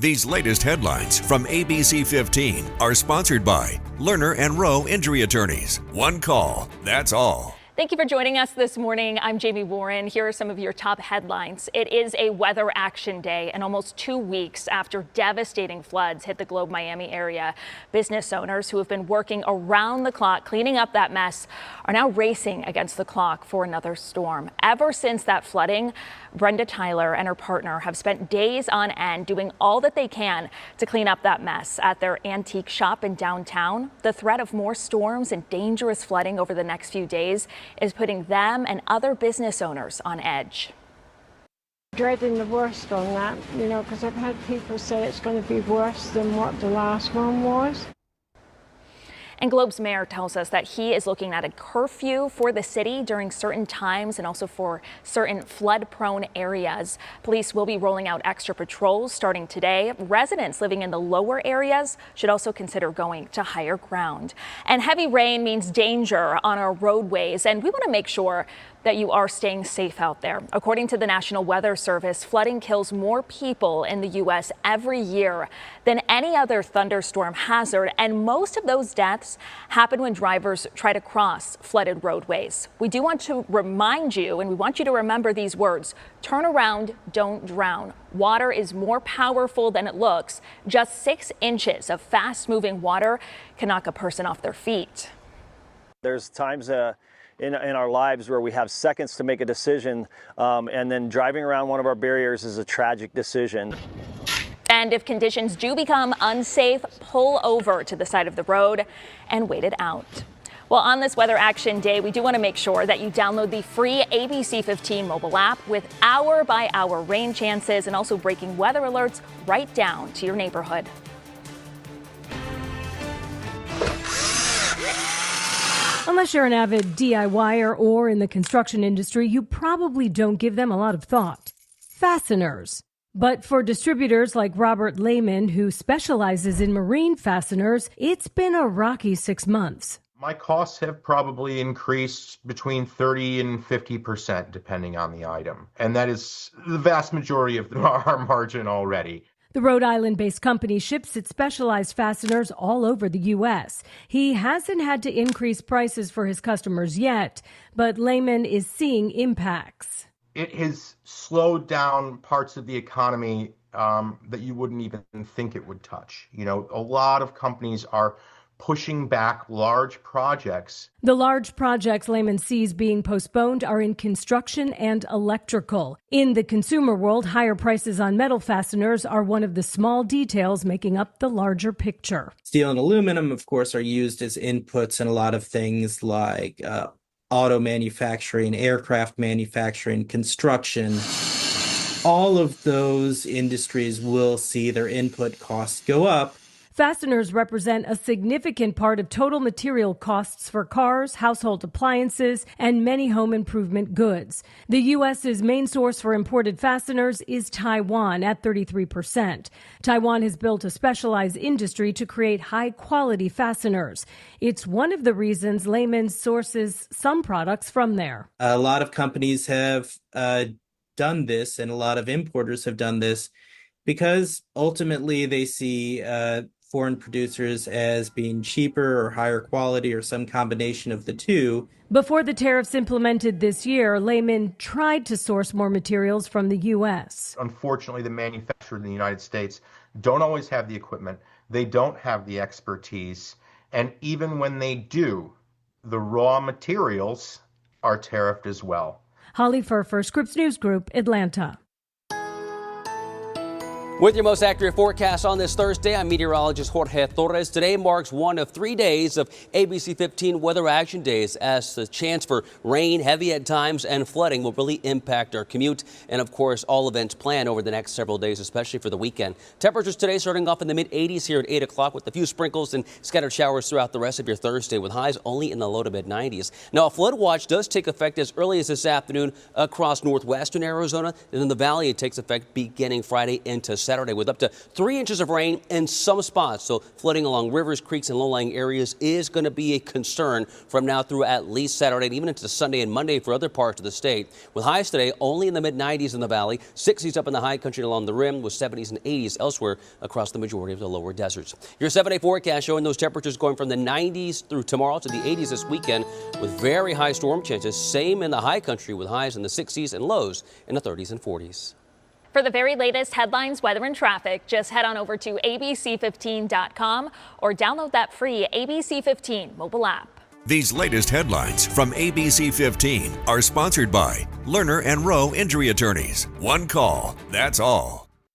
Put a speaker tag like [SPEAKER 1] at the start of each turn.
[SPEAKER 1] These latest headlines from ABC15 are sponsored by Lerner and Rowe Injury Attorneys. One call, that's all.
[SPEAKER 2] Thank you for joining us this morning. I'm Jamie Warren. Here are some of your top headlines. It is a weather action day, and almost 2 weeks after devastating floods hit the Globe Miami area, business owners who have been working around the clock cleaning up that mess are now racing against the clock for another storm. Ever since that flooding, Brenda Tyler and her partner have spent days on end doing all that they can to clean up that mess at their antique shop in downtown. The threat of more storms and dangerous flooding over the next few days is putting them and other business owners on edge.
[SPEAKER 3] Dreading the worst on that, because I've had people say it's going to be worse than what the last one was.
[SPEAKER 2] And Globe's mayor tells us that he is looking at a curfew for the city during certain times and also for certain flood-prone areas. Police will be rolling out extra patrols starting today. Residents living in the lower areas should also consider going to higher ground. And heavy rain means danger on our roadways, and we want to make sure that you are staying safe out there. According to the National Weather Service, flooding kills more people in the U.S. every year than any other thunderstorm hazard, and most of those deaths happen when drivers try to cross flooded roadways. We do want to remind you, and we want you to remember these words: turn around, don't drown. Water is more powerful than it looks. Just 6 inches of fast-moving water can knock a person off their feet.
[SPEAKER 4] There's times in our lives where we have seconds to make a decision, and then driving around one of our barriers is a tragic decision.
[SPEAKER 2] And if conditions do become unsafe, pull over to the side of the road and wait it out. Well, on this Weather Action Day, we do want to make sure that you download the free ABC15 mobile app with hour-by-hour rain chances and also breaking weather alerts right down to your neighborhood.
[SPEAKER 5] Unless you're an avid DIYer or in the construction industry, you probably don't give them a lot of thought. Fasteners. But for distributors like Robert Lehman, who specializes in marine fasteners, it's been a rocky 6 months.
[SPEAKER 6] My costs have probably increased between 30 and 50%, depending on the item. And that is the vast majority of our margin already.
[SPEAKER 5] The Rhode Island-based company ships its specialized fasteners all over the U.S. He hasn't had to increase prices for his customers yet, but Lehman is seeing impacts.
[SPEAKER 6] It has slowed down parts of the economy that you wouldn't even think it would touch. A lot of companies are pushing back large projects.
[SPEAKER 5] The large projects Lehman sees being postponed are in construction and electrical. In the consumer world, higher prices on metal fasteners are one of the small details making up the larger picture.
[SPEAKER 7] Steel and aluminum, of course, are used as inputs in a lot of things like auto manufacturing, aircraft manufacturing, construction. All of those industries will see their input costs go up.
[SPEAKER 5] Fasteners represent a significant part of total material costs for cars, household appliances, and many home improvement goods. The U.S.'s main source for imported fasteners is Taiwan at 33%. Taiwan has built a specialized industry to create high-quality fasteners. It's one of the reasons Lehman sources some products from there.
[SPEAKER 7] A lot of companies have done this, and a lot of importers have done this because ultimately they see foreign producers as being cheaper or higher quality or some combination of the two.
[SPEAKER 5] Before the tariffs implemented this year, Lehman tried to source more materials from the U.S.
[SPEAKER 6] Unfortunately, the manufacturers in the United States don't always have the equipment. They don't have the expertise. And even when they do, the raw materials are tariffed as well.
[SPEAKER 5] Holly Furfer, Scripps News Group, Atlanta.
[SPEAKER 8] With your most accurate forecast on this Thursday, I'm meteorologist Jorge Torres. Today marks one of 3 days of ABC 15 Weather Action Days, as the chance for rain, heavy at times, and flooding will really impact our commute. And of course, all events planned over the next several days, especially for the weekend. Temperatures today starting off in the mid-80s here at 8 o'clock with a few sprinkles and scattered showers throughout the rest of your Thursday, with highs only in the low to mid-90s. Now, a flood watch does take effect as early as this afternoon across northwestern Arizona. And in the valley, it takes effect beginning Friday into Saturday with up to 3 inches of rain in some spots. So flooding along rivers, creeks, and low-lying areas is going to be a concern from now through at least Saturday and even into Sunday and Monday for other parts of the state. With highs today only in the mid-90s in the valley, 60s up in the high country along the rim, with 70s and 80s elsewhere across the majority of the lower deserts. Your 7-day forecast showing those temperatures going from the 90s through tomorrow to the 80s this weekend with very high storm chances. Same in the high country with highs in the 60s and lows in the 30s and 40s.
[SPEAKER 2] For the very latest headlines, weather, and traffic, just head on over to ABC15.com or download that free ABC15 mobile app.
[SPEAKER 1] These latest headlines from ABC15 are sponsored by Lerner and Rowe Injury Attorneys. One call, that's all.